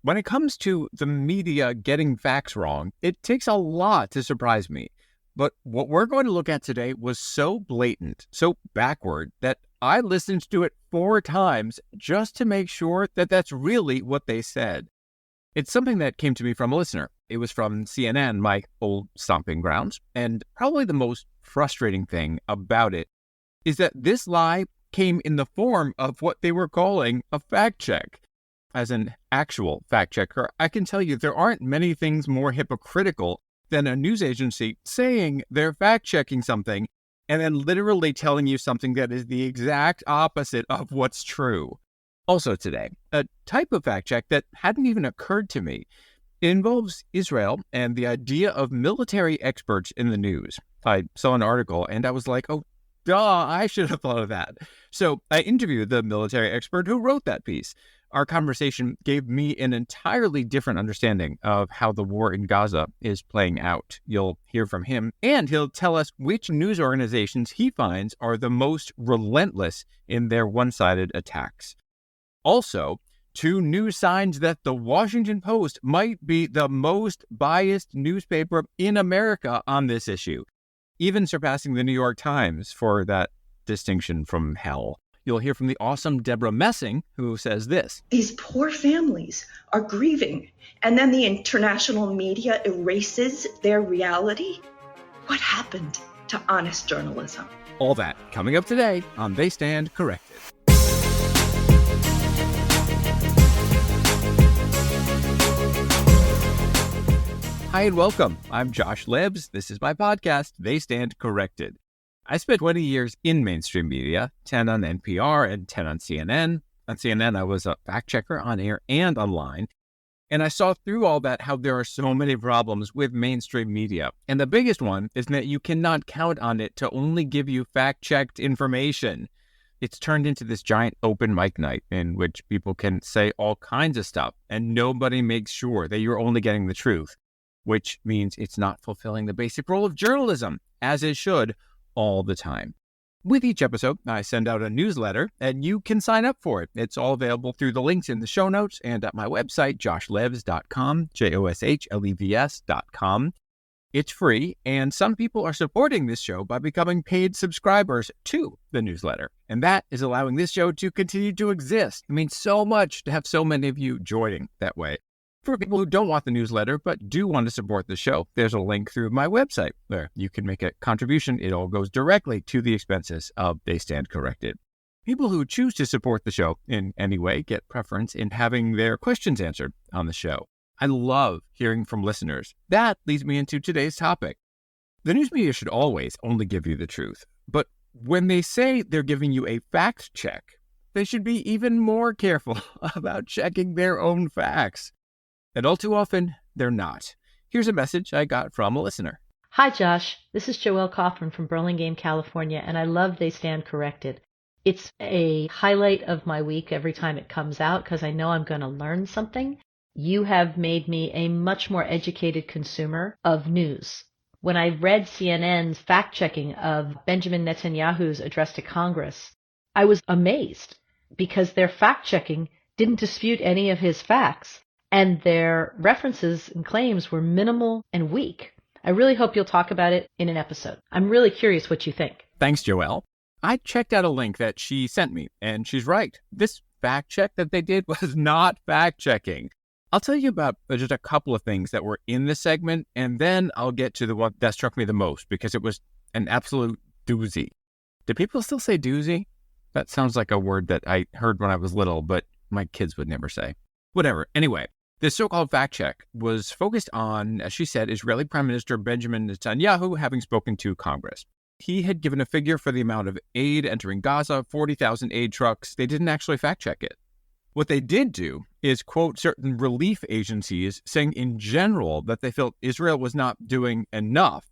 When it comes to the media getting facts wrong, it takes a lot to surprise me. But what we're going to look at today was so blatant, so backward, that I listened to it 4 times just to make sure that that's really what they said. It's something that came to me from a listener. It was from CNN, my old stomping grounds. And probably the most frustrating thing about it is that this lie came in the form of what they were calling a fact check. As an actual fact checker, I can tell you there aren't many things more hypocritical than a news agency saying they're fact checking something and then literally telling you something that is the exact opposite of what's true. Also today, a type of fact check that hadn't even occurred to me. It involves Israel and the idea of military experts in the news. I saw an article and I was like, oh, duh, I should have thought of that. So I interviewed the military expert who wrote that piece. Our conversation gave me an entirely different understanding of how the war in Gaza is playing out. You'll hear from him, and he'll tell us which news organizations he finds are the most relentless in their one-sided attacks. Also, 2 new signs that the Washington Post might be the most biased newspaper in America on this issue, even surpassing the New York Times for that distinction from hell. You'll hear from the awesome Debra Messing, who says this. These poor families are grieving, and then the international media erases their reality. What happened to honest journalism? All that coming up today on They Stand Corrected. Hi and welcome. I'm Josh Libbs. This is my podcast, They Stand Corrected. I spent 20 years in mainstream media, 10 on NPR and 10 on CNN. On CNN, I was a fact checker on air and online. And I saw through all that how there are so many problems with mainstream media. And the biggest one is that you cannot count on it to only give you fact-checked information. It's turned into this giant open mic night in which people can say all kinds of stuff and nobody makes sure that you're only getting the truth, which means it's not fulfilling the basic role of journalism, as it should, all the time. With each episode, I send out a newsletter, and you can sign up for it. It's all available through the links in the show notes and at my website, joshlevs.com, JOSHLEVS.com. It's free, and some people are supporting this show by becoming paid subscribers to the newsletter. And that is allowing this show to continue to exist. It means so much to have so many of you joining that way. For people who don't want the newsletter but do want to support the show, there's a link through my website where you can make a contribution. It all goes directly to the expenses of They Stand Corrected. People who choose to support the show in any way get preference in having their questions answered on the show. I love hearing from listeners. That leads me into today's topic. The news media should always only give you the truth, but when they say they're giving you a fact check, they should be even more careful about checking their own facts. And all too often, they're not. Here's a message I got from a listener. Hi, Josh. This is Joelle Kaufman from Burlingame, California, and I love They Stand Corrected. It's a highlight of my week every time it comes out because I know I'm going to learn something. You have made me a much more educated consumer of news. When I read CNN's fact-checking of Benjamin Netanyahu's address to Congress, I was amazed because their fact-checking didn't dispute any of his facts. And their references and claims were minimal and weak. I really hope you'll talk about it in an episode. I'm really curious what you think. Thanks, Joelle. I checked out a link that she sent me, and she's right. This fact check that they did was not fact checking. I'll tell you about just a couple of things that were in this segment, and then I'll get to the one that struck me the most because it was an absolute doozy. Do people still say doozy? That sounds like a word that I heard when I was little, but my kids would never say. Whatever. Anyway. This so-called fact check was focused on, as she said, Israeli Prime Minister Benjamin Netanyahu having spoken to Congress. He had given a figure for the amount of aid entering Gaza, 40,000 aid trucks. They didn't actually fact check it. What they did do is quote certain relief agencies saying in general that they felt Israel was not doing enough.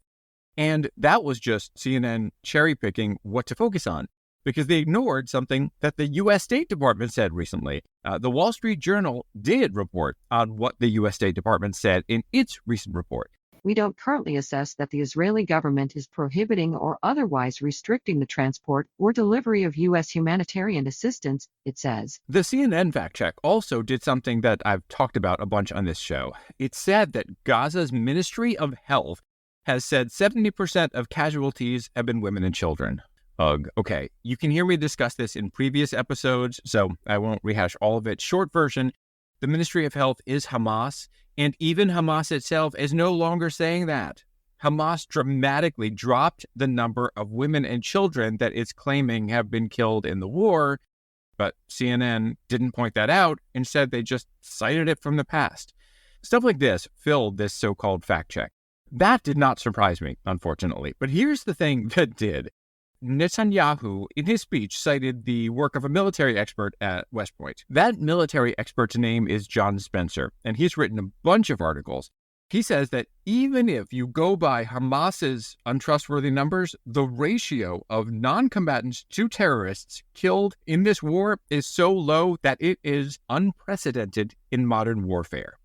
And that was just CNN cherry-picking what to focus on, because they ignored something that the U.S. State Department said recently. The Wall Street Journal did report on what the U.S. State Department said in its recent report. We don't currently assess that the Israeli government is prohibiting or otherwise restricting the transport or delivery of U.S. humanitarian assistance, it says. The CNN fact check also did something that I've talked about a bunch on this show. It said that Gaza's Ministry of Health has said 70% of casualties have been women and children. Ugh. Okay, you can hear me discuss this in previous episodes, so I won't rehash all of it. Short version, the Ministry of Health is Hamas, and even Hamas itself is no longer saying that. Hamas dramatically dropped the number of women and children that it's claiming have been killed in the war, but CNN didn't point that out. Instead, they just cited it from the past. Stuff like this filled this so-called fact check. That did not surprise me, unfortunately. But here's the thing that did. Netanyahu, in his speech, cited the work of a military expert at West Point. That military expert's name is John Spencer, and he's written a bunch of articles. He says that even if you go by Hamas's untrustworthy numbers, the ratio of non-combatants to terrorists killed in this war is so low that it is unprecedented in modern warfare.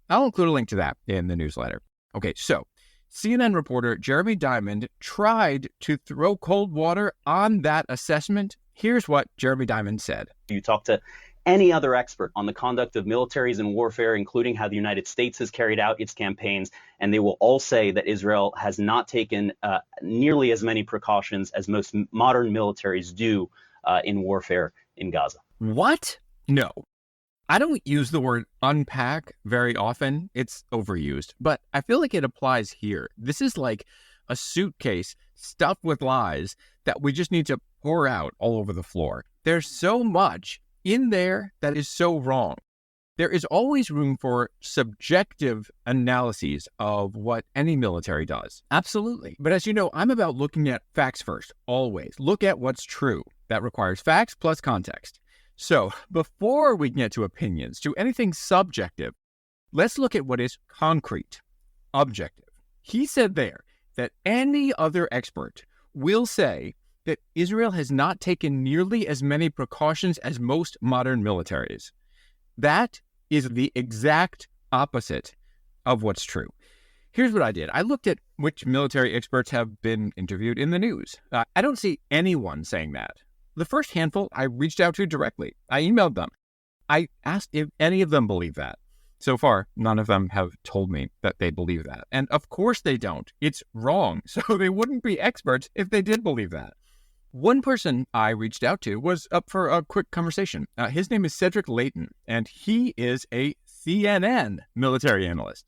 I'll include a link to that in the newsletter. Okay, so CNN reporter Jeremy Diamond tried to throw cold water on that assessment. Here's what Jeremy Diamond said. You talk to any other expert on the conduct of militaries and warfare, including how the United States has carried out its campaigns, and they will all say that Israel has not taken nearly as many precautions as most modern militaries do in warfare in Gaza. What? No. I don't use the word unpack very often. It's overused, but I feel like it applies here. This is like a suitcase stuffed with lies that we just need to pour out all over the floor. There's so much in there that is so wrong. There is always room for subjective analyses of what any military does. Absolutely. But as you know, I'm about looking at facts first, always. Look at what's true. That requires facts plus context. So before we get to opinions, to anything subjective, let's look at what is concrete, objective. He said there that any other expert will say that Israel has not taken nearly as many precautions as most modern militaries. That is the exact opposite of what's true. Here's what I did. I looked at which military experts have been interviewed in the news. I don't see anyone saying that. The first handful I reached out to directly. I emailed them. I asked if any of them believe that. So far, none of them have told me that they believe that. And of course they don't. It's wrong. So they wouldn't be experts if they did believe that. One person I reached out to was up for a quick conversation. His name is Cedric Layton, and he is a CNN military analyst.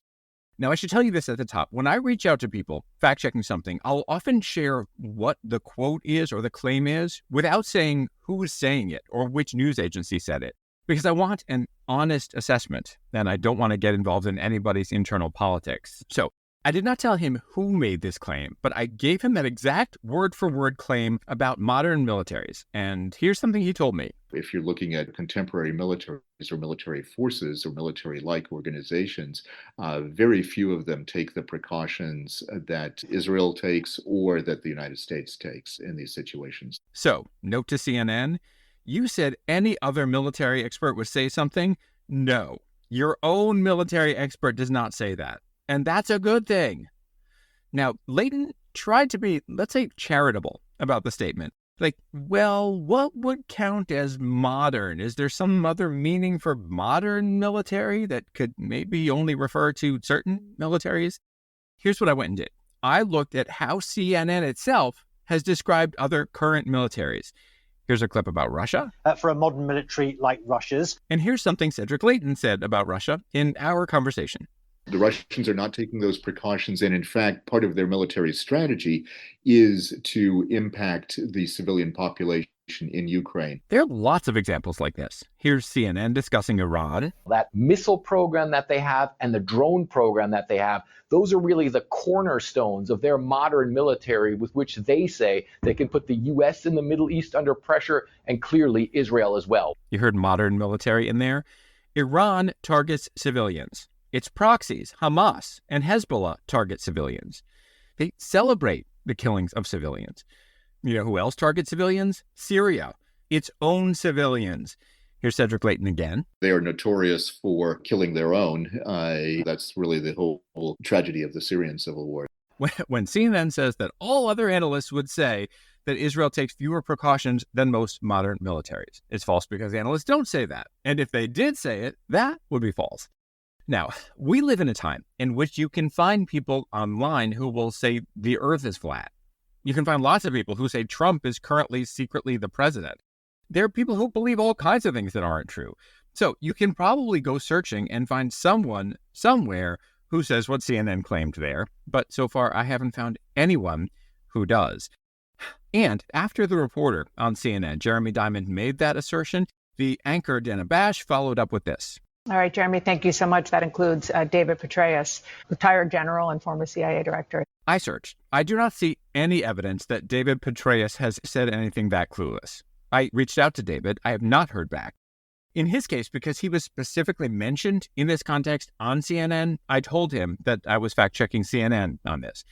Now, I should tell you this at the top. When I reach out to people fact-checking something, I'll often share what the quote is or the claim is without saying who is saying it or which news agency said it, because I want an honest assessment, and I don't want to get involved in anybody's internal politics. So I did not tell him who made this claim, but I gave him that exact word-for-word claim about modern militaries. And here's something he told me. If you're looking at contemporary militaries or military forces or military-like organizations, very few of them take the precautions that Israel takes or that the United States takes in these situations. So, note to CNN, you said any other military expert would say something? No, your own military expert does not say that. And that's a good thing. Now, Layton tried to be, let's say, charitable about the statement. Like, well, what would count as modern? Is there some other meaning for modern military that could maybe only refer to certain militaries? Here's what I went and did. I looked at how CNN itself has described other current militaries. Here's a clip about Russia. For a modern military like Russia's. And here's something Cedric Layton said about Russia in our conversation. The Russians are not taking those precautions, and in fact, part of their military strategy is to impact the civilian population in Ukraine. There are lots of examples like this. Here's CNN discussing Iran. That missile program that they have and the drone program that they have, those are really the cornerstones of their modern military with which they say they can put the U.S. in the Middle East under pressure and clearly Israel as well. You heard modern military in there. Iran targets civilians. Its proxies, Hamas and Hezbollah, target civilians. They celebrate the killings of civilians. You know who else targets civilians? Syria, its own civilians. Here's Cedric Leighton again. They are notorious for killing their own. That's really the whole tragedy of the Syrian civil war. When CNN says that all other analysts would say that Israel takes fewer precautions than most modern militaries, it's false because analysts don't say that. And if they did say it, that would be false. Now, we live in a time in which you can find people online who will say the earth is flat. You can find lots of people who say Trump is currently secretly the president. There are people who believe all kinds of things that aren't true. So you can probably go searching and find someone somewhere who says what CNN claimed there. But so far, I haven't found anyone who does. And after the reporter on CNN, Jeremy Diamond, made that assertion, the anchor Dana Bash followed up with this. All right, Jeremy, thank you so much. That includes David Petraeus, retired general and former CIA director. I searched. I do not see any evidence that David Petraeus has said anything that clueless. I reached out to David. I have not heard back. In his case, because he was specifically mentioned in this context on CNN, I told him that I was fact-checking CNN on this.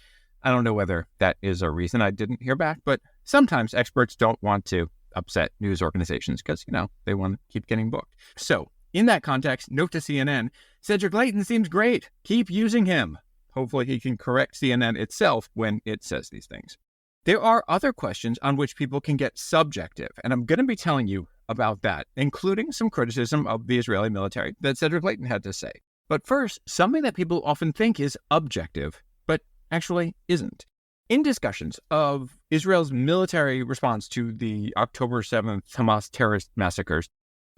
I don't know whether that is a reason I didn't hear back, but sometimes experts don't want to upset news organizations because, they want to keep getting booked. So, in that context, note to CNN, Cedric Leighton seems great. Keep using him. Hopefully he can correct CNN itself when it says these things. There are other questions on which people can get subjective, and I'm going to be telling you about that, including some criticism of the Israeli military that Cedric Leighton had to say. But first, something that people often think is objective, but actually isn't. In discussions of Israel's military response to the October 7th Hamas terrorist massacres,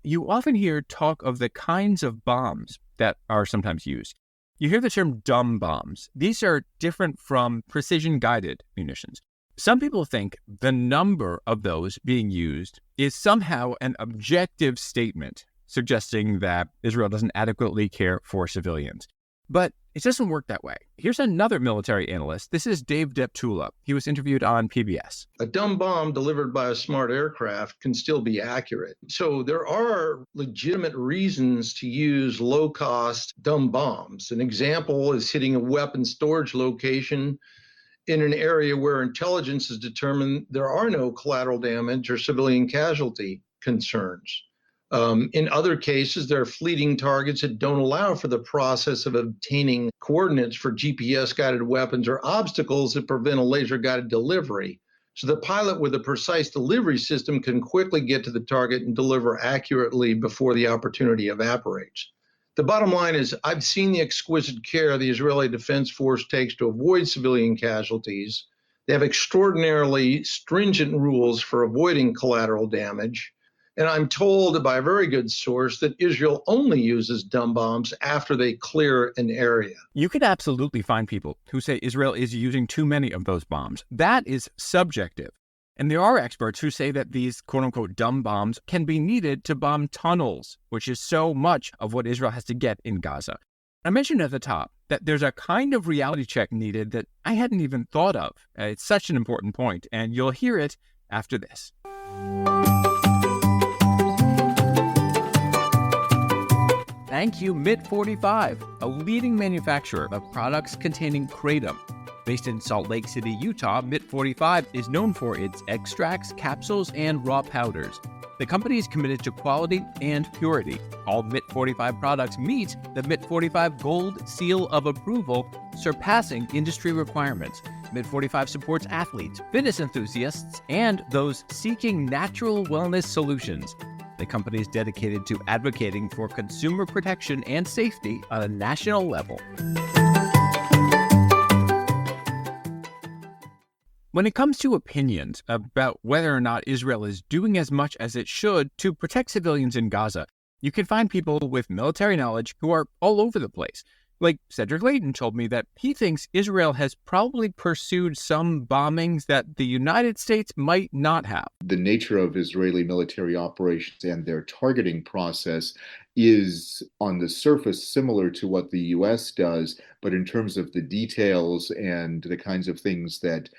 you often hear talk of the kinds of bombs that are sometimes used. You hear the term dumb bombs. These are different from precision-guided munitions. Some people think the number of those being used is somehow an objective statement suggesting that Israel doesn't adequately care for civilians. But it doesn't work that way. Here's another military analyst. This is Dave Deptula. He was interviewed on PBS. A dumb bomb delivered by a smart aircraft can still be accurate. So there are legitimate reasons to use low-cost dumb bombs. An example is hitting a weapons storage location in an area where intelligence has determined there are no collateral damage or civilian casualty concerns. In other cases, there are fleeting targets that don't allow for the process of obtaining coordinates for GPS-guided weapons or obstacles that prevent a laser-guided delivery. So the pilot with a precise delivery system can quickly get to the target and deliver accurately before the opportunity evaporates. The bottom line is I've seen the exquisite care the Israeli Defense Force takes to avoid civilian casualties. They have extraordinarily stringent rules for avoiding collateral damage. And I'm told by a very good source that Israel only uses dumb bombs after they clear an area. You could absolutely find people who say Israel is using too many of those bombs. That is subjective. And there are experts who say that these quote-unquote dumb bombs can be needed to bomb tunnels, which is so much of what Israel has to get in Gaza. I mentioned at the top that there's a kind of reality check needed that I hadn't even thought of. It's such an important point, and you'll hear it after this. Thank you, MIT45, a leading manufacturer of products containing kratom. Based in Salt Lake City, Utah, MIT45 is known for its extracts, capsules, and raw powders. The company is committed to quality and purity. All MIT45 products meet the MIT45 Gold Seal of Approval, surpassing industry requirements. MIT45 supports athletes, fitness enthusiasts, and those seeking natural wellness solutions. The company is dedicated to advocating for consumer protection and safety on a national level. When it comes to opinions about whether or not Israel is doing as much as it should to protect civilians in Gaza, you can find people with military knowledge who are all over the place. Like Cedric Leighton told me that he thinks Israel has probably pursued some bombings that the United States might not have. The nature of Israeli military operations and their targeting process is on the surface similar to what the U.S. does, but in terms of the details and the kinds of things that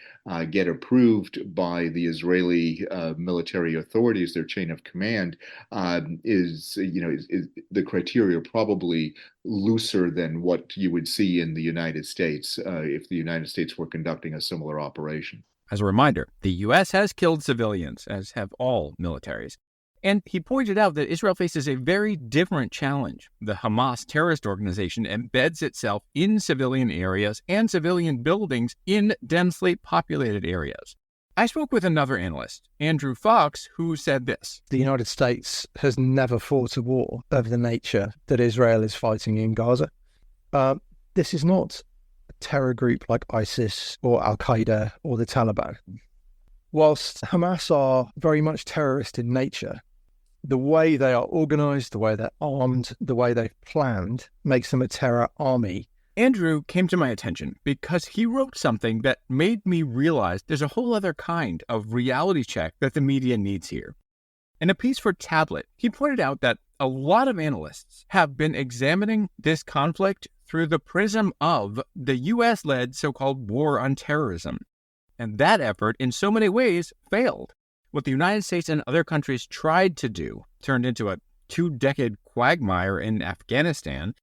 get approved by the Israeli military authorities, their chain of command, is the criteria probably looser than what you would see in the United States if the United States were conducting a similar operation. As a reminder, the U.S. has killed civilians, as have all militaries. And he pointed out that Israel faces a very different challenge. The Hamas terrorist organization embeds itself in civilian areas and civilian buildings in densely populated areas. I spoke with another analyst, Andrew Fox, who said this. The United States has never fought a war of the nature that Israel is fighting in Gaza. This is not a terror group like ISIS or Al-Qaeda or the Taliban. Whilst Hamas are very much terrorist in nature, the way they are organized, the way they're armed, the way they've planned makes them a terror army. Andrew came to my attention because he wrote something that made me realize there's a whole other kind of reality check that the media needs here. In a piece for Tablet, he pointed out that a lot of analysts have been examining this conflict through the prism of the US-led so-called war on terrorism. And that effort, in so many ways, failed. What the United States and other countries tried to do turned into a 2-decade quagmire in Afghanistan.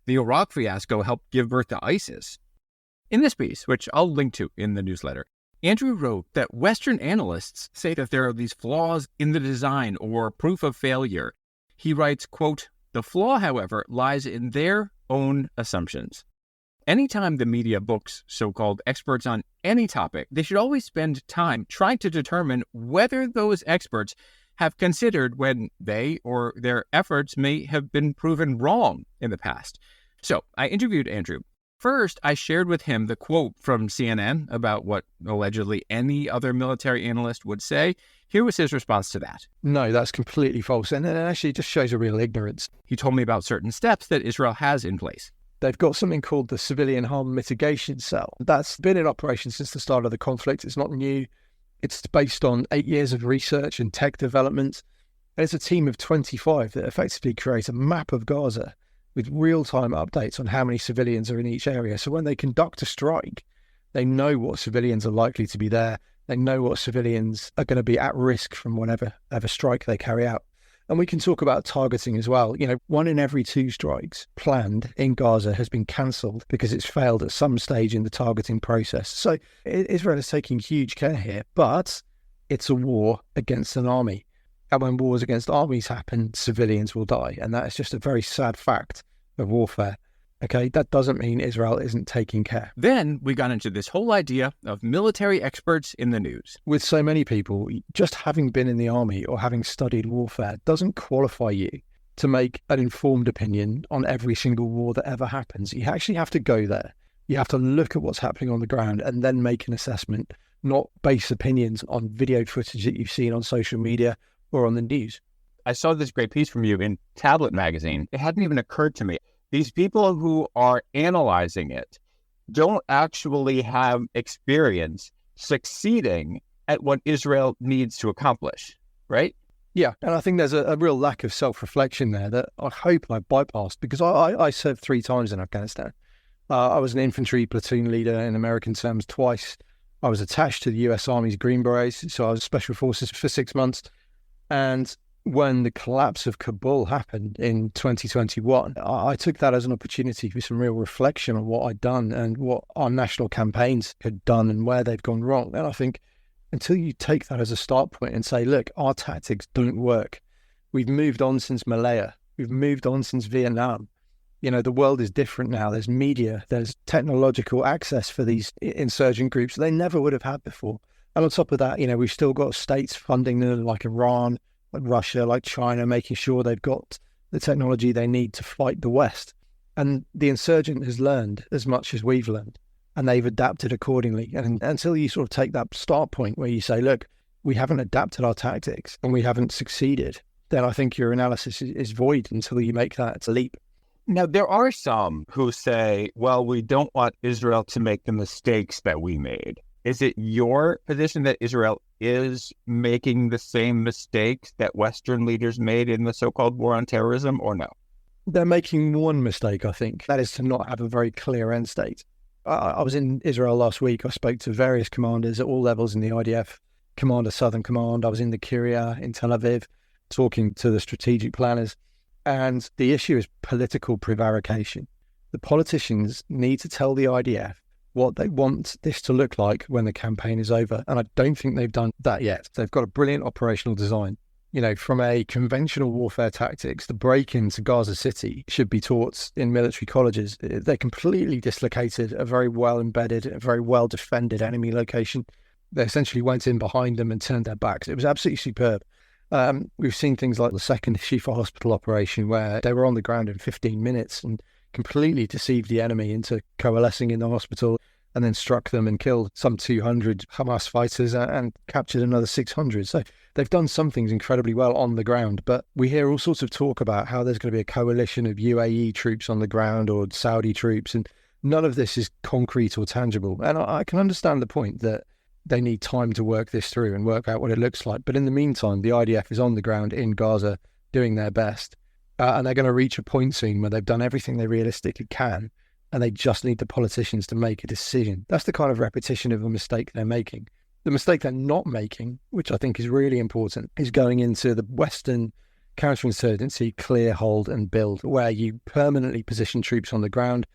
The Iraq fiasco helped give birth to ISIS. In this piece, which I'll link to in the newsletter, Andrew wrote that Western analysts say that there are these flaws in the design or proof of failure. He writes, quote, "The flaw, however, lies in their own assumptions. Anytime the media books so-called experts on any topic, they should always spend time trying to determine whether those experts have considered when they or their efforts may have been proven wrong in the past." So I interviewed Andrew. First, I shared with him the quote from CNN about what allegedly any other military analyst would say. Here was his response to that. No, that's completely false. And it actually just shows a real ignorance. He told me about certain steps that Israel has in place. They've got something called the Civilian Harm Mitigation Cell. That's been in operation since the start of the conflict. It's not new. It's based on 8 years of research and tech development. And it's a team of 25 that effectively create a map of Gaza with real-time updates on how many civilians are in each area. So when they conduct a strike, they know what civilians are likely to be there. They know what civilians are going to be at risk from whatever strike they carry out. And we can talk about targeting as well. 1 in every 2 strikes planned in Gaza has been cancelled because it's failed at some stage in the targeting process. So Israel is taking huge care here, but it's a war against an army. And when wars against armies happen, civilians will die. And that is just a very sad fact of warfare. Okay, that doesn't mean Israel isn't taking care. Then we got into this whole idea of military experts in the news. With so many people, just having been in the army or having studied warfare doesn't qualify you to make an informed opinion on every single war that ever happens. You actually have to go there. You have to look at what's happening on the ground and then make an assessment, not base opinions on video footage that you've seen on social media or on the news. I saw this great piece from you in Tablet magazine. It hadn't even occurred to me. These people who are analyzing it don't actually have experience succeeding at what Israel needs to accomplish, right? Yeah, and I think there's a real lack of self-reflection there that I hope I bypassed, because I served 3 times in Afghanistan. I was an infantry platoon leader in American terms twice. I was attached to the US Army's Green Berets, so I was Special Forces for 6 months. And when the collapse of Kabul happened in 2021, I took that as an opportunity for some real reflection on what I'd done and what our national campaigns had done and where they'd gone wrong. And I think until you take that as a start point and say, look, our tactics don't work. We've moved on since Malaya. We've moved on since Vietnam. The world is different now. There's media, there's technological access for these insurgent groups they never would have had before. And on top of that, we've still got states funding them like Iran, like Russia, like China, making sure they've got the technology they need to fight the West. And the insurgent has learned as much as we've learned, and they've adapted accordingly. And until you sort of take that start point where you say, look, we haven't adapted our tactics and we haven't succeeded, then I think your analysis is void until you make that leap. Now, there are some who say, well, we don't want Israel to make the mistakes that we made. Is it your position that Israel is making the same mistakes that Western leaders made in the so-called war on terrorism, or no? They're making one mistake, I think. That is to not have a very clear end state. I was in Israel last week. I spoke to various commanders at all levels in the IDF, Commander Southern Command. I was in the Kiryat in Tel Aviv, talking to the strategic planners. And the issue is political prevarication. The politicians need to tell the IDF what they want this to look like when the campaign is over. And I don't think they've done that yet. They've got a brilliant operational design. From a conventional warfare tactics, the break into Gaza City should be taught in military colleges. They completely dislocated a very well embedded, a very well defended enemy location. They essentially went in behind them and turned their backs. It was absolutely superb. We've seen things like the second Shifa hospital operation, where they were on the ground in 15 minutes and completely deceived the enemy into coalescing in the hospital, and then struck them and killed some 200 Hamas fighters and captured another 600. So they've done some things incredibly well on the ground, but we hear all sorts of talk about how there's going to be a coalition of UAE troops on the ground or Saudi troops, and none of this is concrete or tangible. And I can understand the point that they need time to work this through and work out what it looks like. But in the meantime, the IDF is on the ground in Gaza doing their best. And they're going to reach a point soon where they've done everything they realistically can, and they just need the politicians to make a decision. That's the kind of repetition of a mistake they're making. The mistake they're not making, which I think is really important, is going into the Western counterinsurgency clear, hold and build, where you permanently position troops on the ground,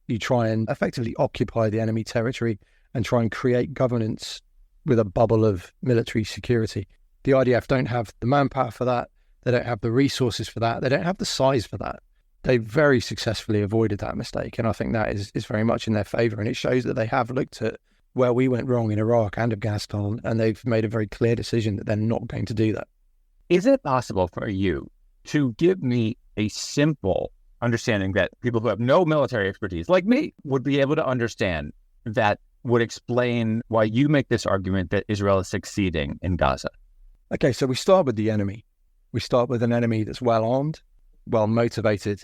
you try and effectively occupy the enemy territory and try and create governance with a bubble of military security. The IDF don't have the manpower for that. They don't have the resources for that. They don't have the size for that. They very successfully avoided that mistake. And I think that is very much in their favour. And it shows that they have looked at where we went wrong in Iraq and Afghanistan, and they've made a very clear decision that they're not going to do that. Is it possible for you to give me a simple understanding that people who have no military expertise, like me, would be able to understand, that would explain why you make this argument that Israel is succeeding in Gaza? Okay, so we start with the enemy. We start with an enemy that's well armed, well motivated,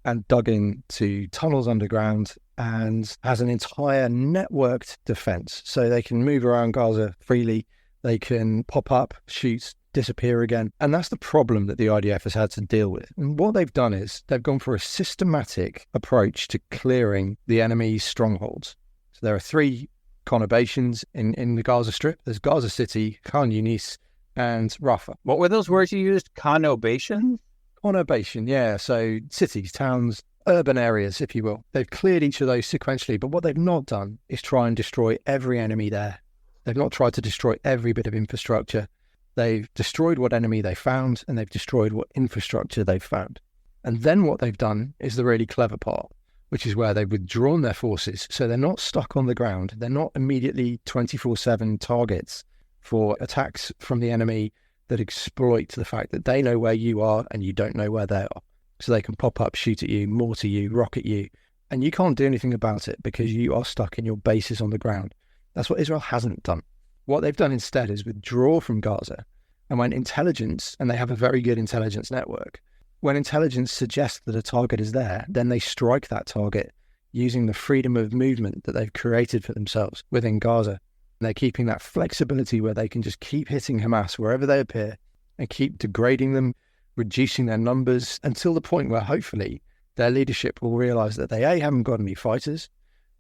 and dug into tunnels underground, and has an entire networked defense. So they can move around Gaza freely, they can pop up, shoot, disappear again. And that's the problem that the IDF has had to deal with. And what they've done is they've gone for a systematic approach to clearing the enemy's strongholds. So there are three conurbations in the Gaza Strip. There's Gaza City, Khan Yunis, and Rafah. What were those words you used? Conurbation? Conurbation, yeah. So cities, towns, urban areas, if you will. They've cleared each of those sequentially, but what they've not done is try and destroy every enemy there. They've not tried to destroy every bit of infrastructure. They've destroyed what enemy they found, and they've destroyed what infrastructure they've found. And then what they've done is the really clever part, which is where they've withdrawn their forces. So they're not stuck on the ground. They're not immediately 24/7 targets for attacks from the enemy that exploit the fact that they know where you are and you don't know where they are. So they can pop up, shoot at you, mortar you, rocket you, and you can't do anything about it because you are stuck in your bases on the ground. That's what Israel hasn't done. What they've done instead is withdraw from Gaza, and when intelligence, and they have a very good intelligence network, when intelligence suggests that a target is there, then they strike that target using the freedom of movement that they've created for themselves within Gaza. And they're keeping that flexibility where they can just keep hitting Hamas wherever they appear and keep degrading them, reducing their numbers until the point where hopefully their leadership will realise that they A, haven't got any fighters,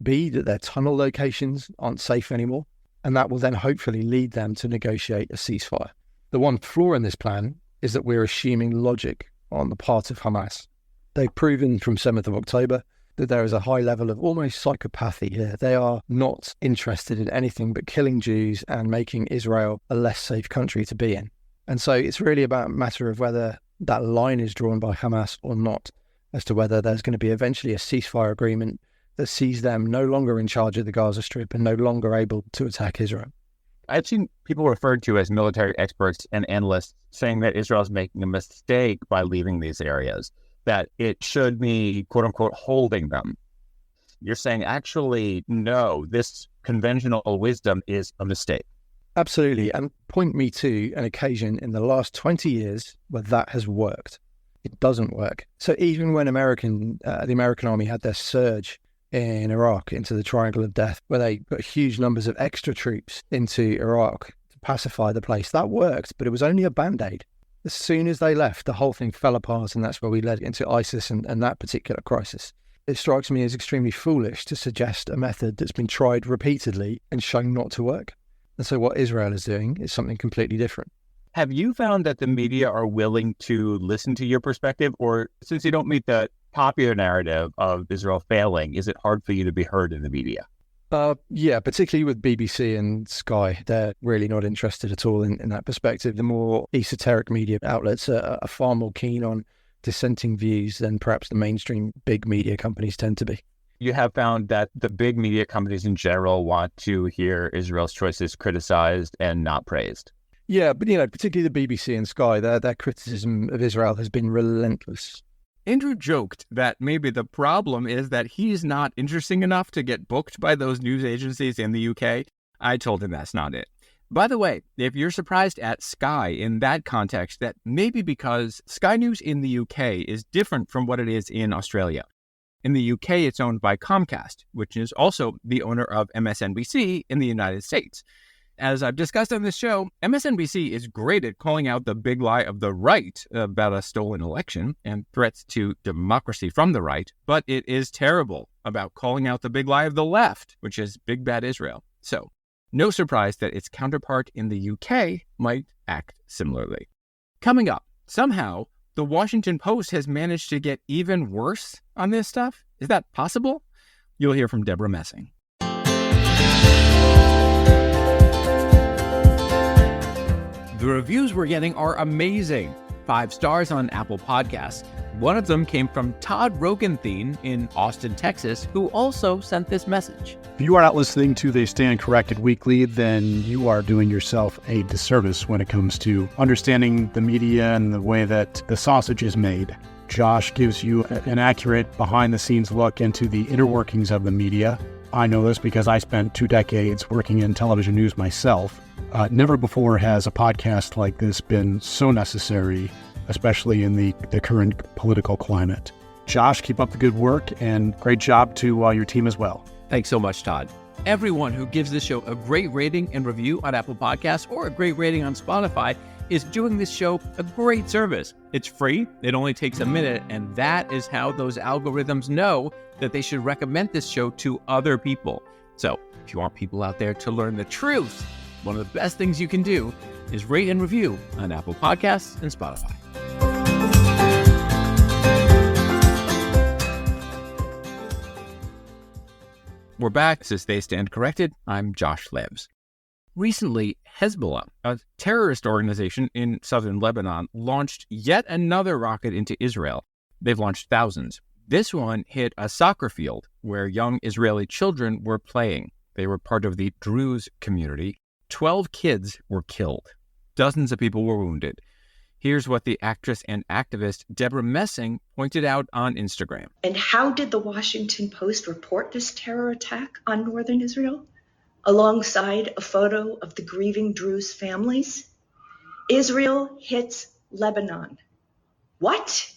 B, that their tunnel locations aren't safe anymore, and that will then hopefully lead them to negotiate a ceasefire. The one flaw in this plan is that we're assuming logic on the part of Hamas. They've proven from 7th of October that there is a high level of almost psychopathy here. They are not interested in anything but killing Jews and making Israel a less safe country to be in. And so it's really about a matter of whether that line is drawn by Hamas or not, as to whether there's going to be eventually a ceasefire agreement that sees them no longer in charge of the Gaza Strip and no longer able to attack Israel. I've seen people referred to as military experts and analysts saying that Israel is making a mistake by leaving these areas, that it should be, quote unquote, holding them. You're saying, actually, no, this conventional wisdom is a mistake. Absolutely. And point me to an occasion in the last 20 years where that has worked. It doesn't work. So even when the American army had their surge in Iraq into the Triangle of Death, where they put huge numbers of extra troops into Iraq to pacify the place, that worked, but it was only a band-aid. As soon as they left, the whole thing fell apart, and that's where we led into ISIS and that particular crisis. It strikes me as extremely foolish to suggest a method that's been tried repeatedly and shown not to work. And so what Israel is doing is something completely different. Have you found that the media are willing to listen to your perspective, or since you don't meet the popular narrative of Israel failing, is it hard for you to be heard in the media? Yeah, particularly with BBC and Sky, they're really not interested at all in that perspective. The more esoteric media outlets are far more keen on dissenting views than perhaps the mainstream big media companies tend to be. You have found that the big media companies in general want to hear Israel's choices criticized and not praised. Yeah, but particularly the BBC and Sky, their criticism of Israel has been relentless. Andrew joked that maybe the problem is that he's not interesting enough to get booked by those news agencies in the UK. I told him that's not it. By the way, if you're surprised at Sky in that context, that may be because Sky News in the UK is different from what it is in Australia. In the UK, it's owned by Comcast, which is also the owner of MSNBC in the United States. As I've discussed on this show, MSNBC is great at calling out the big lie of the right about a stolen election and threats to democracy from the right, but it is terrible about calling out the big lie of the left, which is big bad Israel. So, no surprise that its counterpart in the UK might act similarly. Coming up, somehow, the Washington Post has managed to get even worse on this stuff. Is that possible? You'll hear from Debra Messing. The reviews we're getting are amazing. 5 stars on Apple Podcasts. One of them came from Todd Rogenthien in Austin, Texas, who also sent this message. If you are not listening to They Stand Corrected Weekly, then you are doing yourself a disservice when it comes to understanding the media and the way that the sausage is made. Josh gives you an accurate behind-the-scenes look into the inner workings of the media. I know this because I spent 2 decades working in television news myself. Never before has a podcast like this been so necessary, especially in the current political climate. Josh, keep up the good work, and great job to your team as well. Thanks so much, Todd. Everyone who gives this show a great rating and review on Apple Podcasts or a great rating on Spotify is doing this show a great service. It's free, it only takes a minute, and that is how those algorithms know that they should recommend this show to other people. So, if you want people out there to learn the truth, one of the best things you can do is rate and review on Apple Podcasts and Spotify. We're back. This is They Stand Corrected. I'm Josh Lebs. Recently, Hezbollah, a terrorist organization in southern Lebanon, launched yet another rocket into Israel. They've launched thousands. This one hit a soccer field where young Israeli children were playing. They were part of the Druze community. 12 kids were killed. Dozens of people were wounded. Here's what the actress and activist Debra Messing pointed out on Instagram. And how did the Washington Post report this terror attack on northern Israel? Alongside a photo of the grieving Druze families? Israel hits Lebanon. What?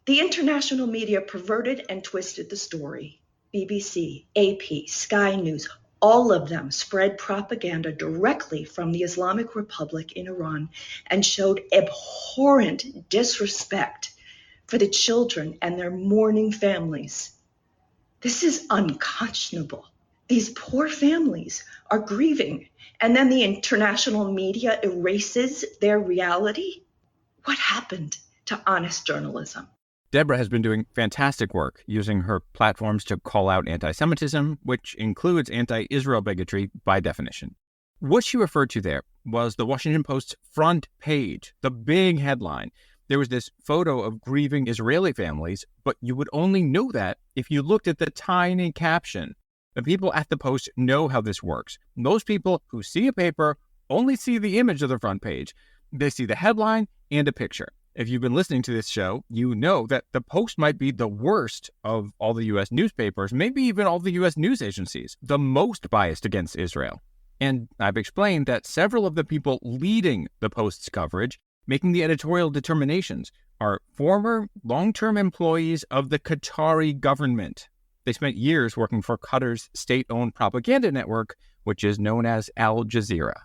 The international media perverted and twisted the story. BBC, AP, Sky News, all of them spread propaganda directly from the Islamic Republic in Iran and showed abhorrent disrespect for the children and their mourning families. This is unconscionable. These poor families are grieving, and then the international media erases their reality? What happened to honest journalism? Debra has been doing fantastic work using her platforms to call out anti-Semitism, which includes anti-Israel bigotry by definition. What she referred to there was the Washington Post's front page, the big headline. There was this photo of grieving Israeli families, but you would only know that if you looked at the tiny caption. The people at the Post know how this works. Most people who see a paper only see the image of the front page. They see the headline and a picture. If you've been listening to this show, you know that the Post might be the worst of all the U.S. newspapers, maybe even all the U.S. news agencies, the most biased against Israel. And I've explained that several of the people leading the Post's coverage, making the editorial determinations, are former long-term employees of the Qatari government. They spent years working for Qatar's state-owned propaganda network, which is known as Al Jazeera.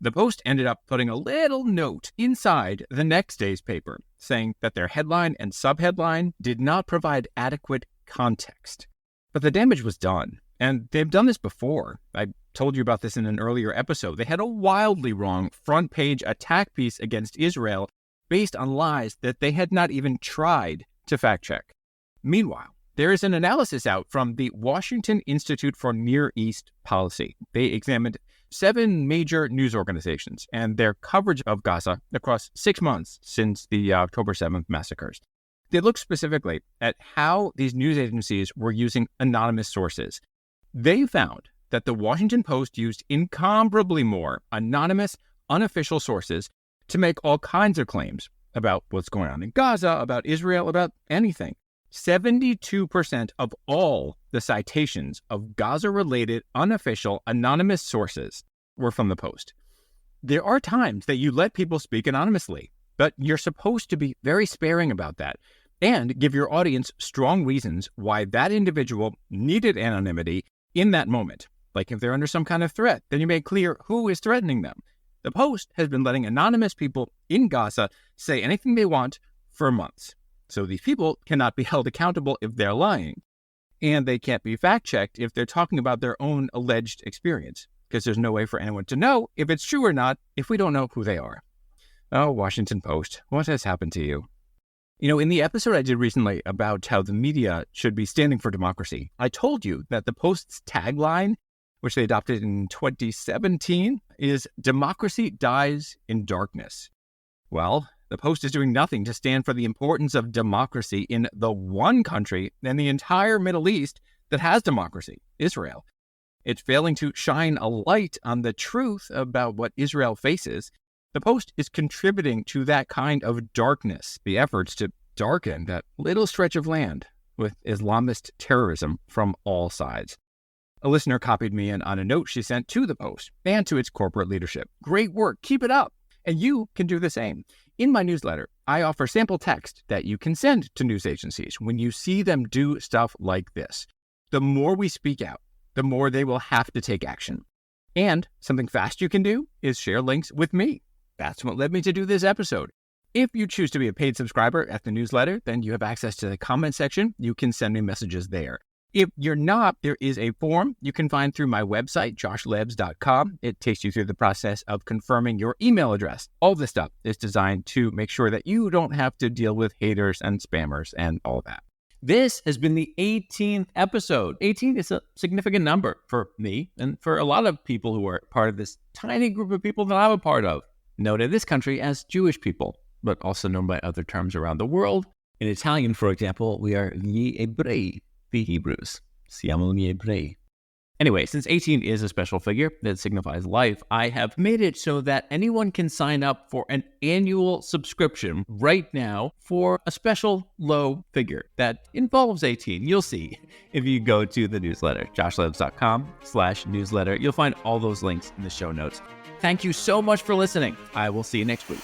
The Post ended up putting a little note inside the next day's paper saying that their headline and subheadline did not provide adequate context. But the damage was done, and they've done this before. I told you about this in an earlier episode. They had a wildly wrong front-page attack piece against Israel based on lies that they had not even tried to fact-check. Meanwhile, There is an analysis out from the Washington Institute for Near East Policy. They examined 7 major news organizations and their coverage of Gaza across 6 months since the October 7th massacres. They looked specifically at how these news agencies were using anonymous sources. They found that the Washington Post used incomparably more anonymous, unofficial sources to make all kinds of claims about what's going on in Gaza, about Israel, about anything. 72% of all the citations of Gaza-related, unofficial, anonymous sources were from the Post. There are times that you let people speak anonymously, but you're supposed to be very sparing about that and give your audience strong reasons why that individual needed anonymity in that moment. Like if they're under some kind of threat, then you make clear who is threatening them. The Post has been letting anonymous people in Gaza say anything they want for months. So these people cannot be held accountable if they're lying. And they can't be fact-checked if they're talking about their own alleged experience, because there's no way for anyone to know if it's true or not if we don't know who they are. Oh, Washington Post, what has happened to you? You know, in the episode I did recently about how the media should be standing for democracy, I told you that the Post's tagline, which they adopted in 2017, is "Democracy dies in darkness." Well, the Post is doing nothing to stand for the importance of democracy in the one country in the entire Middle East that has democracy, Israel. It's failing to shine a light on the truth about what Israel faces. The Post is contributing to that kind of darkness, the efforts to darken that little stretch of land with Islamist terrorism from all sides. A listener copied me in on a note she sent to the Post and to its corporate leadership. Great work, keep it up. And you can do the same. In my newsletter, I offer sample text that you can send to news agencies when you see them do stuff like this. The more we speak out, the more they will have to take action. And something fast you can do is share links with me. That's what led me to do this episode. If you choose to be a paid subscriber at the newsletter, then you have access to the comment section. You can send me messages there. If you're not, there is a form you can find through my website, joshlebs.com. It takes you through the process of confirming your email address. All this stuff is designed to make sure that you don't have to deal with haters and spammers and all that. This has been the 18th episode. 18 is a significant number for me and for a lot of people who are part of this tiny group of people that I'm a part of, known in this country as Jewish people, but also known by other terms around the world. In Italian, for example, we are gli ebrei, the Hebrews. Siamo gli ebrei. Anyway, since 18 is a special figure that signifies life, I have made it so that anyone can sign up for an annual subscription right now for a special low figure that involves 18. You'll see if you go to the newsletter, joshlebs.com/newsletter. You'll find all those links in the show notes. Thank you so much for listening. I will see you next week.